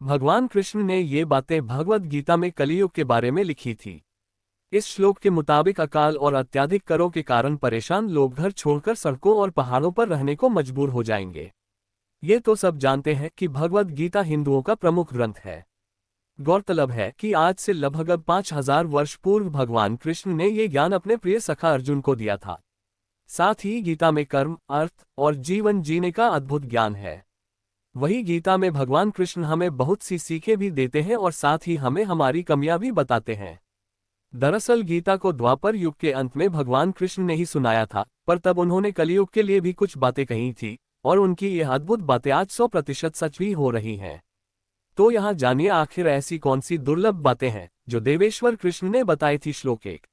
भगवान कृष्ण ने ये बातें भगवद गीता में कलियुग के बारे में लिखी थी। इस श्लोक के मुताबिक अकाल और अत्यधिक करों के कारण परेशान लोग घर छोड़कर सड़कों और पहाड़ों पर रहने को मजबूर हो जाएंगे। ये तो सब जानते हैं कि भगवद गीता हिंदुओं का प्रमुख ग्रंथ है। गौरतलब है कि आज से लगभग 5000 वर्ष पूर्व भगवान कृष्ण ने ये ज्ञान अपने प्रिय सखा अर्जुन को दिया था। साथ ही गीता में कर्म, अर्थ और जीवन जीने का अद्भुत ज्ञान है। वही गीता में भगवान कृष्ण हमें बहुत सी सीखें भी देते हैं और साथ ही हमें हमारी कमियां भी बताते हैं। दरअसल गीता को द्वापर युग के अंत में भगवान कृष्ण ने ही सुनाया था, पर तब उन्होंने कलियुग के लिए भी कुछ बातें कही थी और उनकी ये अद्भुत बातें आज 100% सच भी हो रही हैं। तो यहाँ जानिए आखिर ऐसी कौन सी दुर्लभ बातें हैं जो देवेश्वर कृष्ण ने बताई थी। श्लोक 1।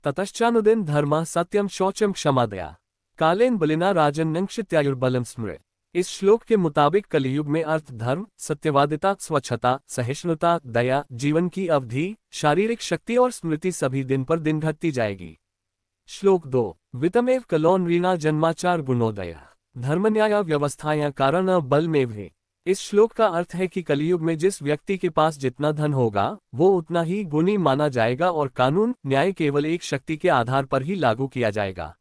ततश्चानुदिन धर्म सत्यम शौचम क्षमा दया कालेन बलिना राजन नंक्षित्यायुर्बलम स्मृत। इस श्लोक के मुताबिक कलियुग में अर्थ, धर्म, सत्यवादिता, स्वच्छता, सहिष्णुता, दया, जीवन की अवधि, शारीरिक शक्ति और स्मृति सभी दिन पर दिन घटती जाएगी। श्लोक 2। वितमेव कलोन रीना जन्माचार गुणोदय धर्मन्याय व्यवस्थाया कारण बलमेव है। इस श्लोक का अर्थ है कि कलियुग में जिस व्यक्ति के पास जितना धन होगा वो उतना ही गुणी माना जाएगा और कानून न्याय केवल एक शक्ति के आधार पर ही लागू किया जाएगा।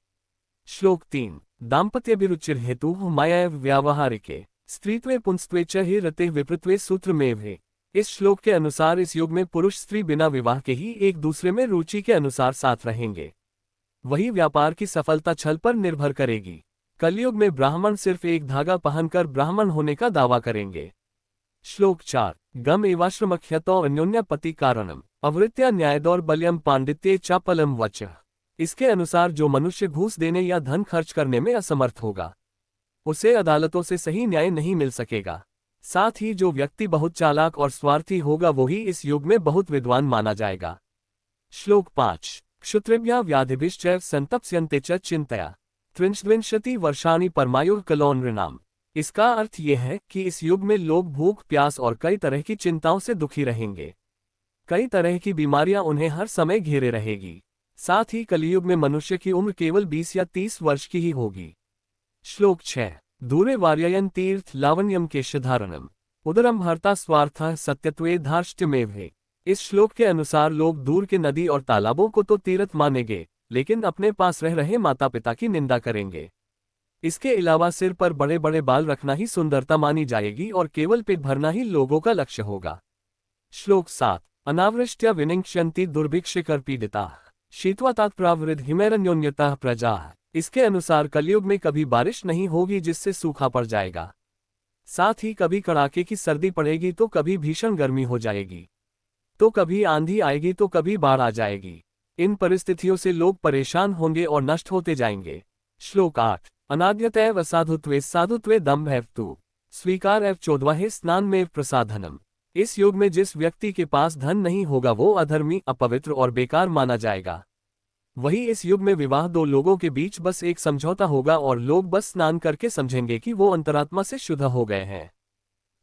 श्लोक 3। दाम्पत्यभिरुचिर हेतु माया व्यावहारिके स्त्रीत्वे पुंस्त्वे च हि रते विपृत्वे सूत्रमेव है। इस श्लोक के अनुसार इस युग में पुरुष स्त्री बिना विवाह के ही एक दूसरे में रुचि के अनुसार साथ रहेंगे। वही व्यापार की सफलता छल पर निर्भर करेगी। कलयुग में ब्राह्मण सिर्फ एक धागा पहनकर ब्राह्मण होने का दावा करेंगे। श्लोक 4। गम एवाश्रमख्यतो अन्योन्य पति कारणम अवृत्या न्यायदौर्बल्यम पांडित्ये चापलम वच। इसके अनुसार जो मनुष्य घूस देने या धन खर्च करने में असमर्थ होगा उसे अदालतों से सही न्याय नहीं मिल सकेगा। साथ ही जो व्यक्ति बहुत चालाक और स्वार्थी होगा वही इस युग में बहुत विद्वान माना जाएगा। श्लोक 5। क्षुत्रेभ्यः व्याधिभिश्च संतप्स्यन्ते च चिंतया त्रिंशद्विंशति वर्षाणि परमायुः कलोन नृणाम। इसका अर्थ यह है कि इस युग में लोग भूख, प्यास और कई तरह की चिंताओं से दुखी रहेंगे। कई तरह की बीमारियां उन्हें हर समय घेरे रहेगी। साथ ही कलियुग में मनुष्य की उम्र केवल 20 या 30 वर्ष की ही होगी। श्लोक 6। दूरे वार्ययन तीर्थ लावण्यम केशधारणम उदरम हर्ता स्वार्थ सत्यत्वे धार्ष्ट्यमेव है। इस श्लोक के अनुसार लोग दूर के नदी और तालाबों को तो तीर्थ मानेंगे लेकिन अपने पास रह रहे माता पिता की निंदा करेंगे। इसके अलावा सिर पर बड़े बड़े बाल रखना ही सुंदरता मानी जाएगी और केवल पेट भरना ही लोगों का लक्ष्य होगा। श्लोक 7। अनावृष्ट्या विनिंक्ष्यन्ति दुर्भिक्षकर पीड़िता शीतवातात प्रावृद्ध हिमैरन्योन्यता प्रजा। इसके अनुसार कलयुग में कभी बारिश नहीं होगी जिससे सूखा पड़ जाएगा। साथ ही कभी कड़ाके की सर्दी पड़ेगी तो कभी भीषण गर्मी हो जाएगी, तो कभी आंधी आएगी तो कभी बाढ़ आ जाएगी। इन परिस्थितियों से लोग परेशान होंगे और नष्ट होते जाएंगे। श्लोक 8। अनाद्यतैव साधुत्वे साधुत्वे दम्भैव तु स्वीकार एव 14 स्नान में प्रसाधनम। इस युग में जिस व्यक्ति के पास धन नहीं होगा वो अधर्मी, अपवित्र और बेकार माना जाएगा। वही इस युग में विवाह दो लोगों के बीच बस एक समझौता होगा और लोग बस स्नान करके समझेंगे कि वो अंतरात्मा से शुद्ध हो गए हैं।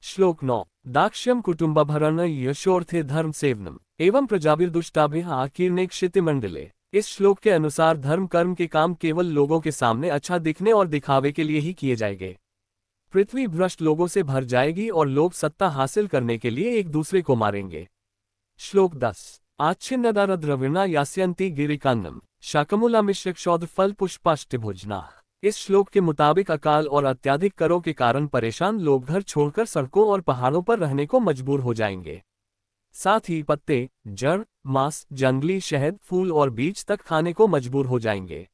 श्लोक 9। दाक्ष्यम कुटुंबभरण यशोर्थे धर्म सेवनम एवं प्रजाभिर्दुष्टाभिः आकीर्णे क्षितिमंडले। इस श्लोक के अनुसार धर्म कर्म के काम केवल लोगों के सामने अच्छा दिखने और दिखावे के लिए ही किए जाएंगे। पृथ्वी भ्रष्ट लोगों से भर जाएगी और लोग सत्ता हासिल करने के लिए एक दूसरे को मारेंगे। श्लोक 10। आच्छिन्नदारद्रविणा यास्यन्ति गिरिकान्नम शाकमूला मिश्र क्षौद्र फल पुष्पाष्टभुजना। इस श्लोक के मुताबिक अकाल और अत्यधिक करों के कारण परेशान लोग घर छोड़कर सड़कों और पहाड़ों पर रहने को मजबूर हो जाएंगे। साथ ही पत्ते, जड़, मांस, जंगली शहद, फूल और बीज तक खाने को मजबूर हो जाएंगे।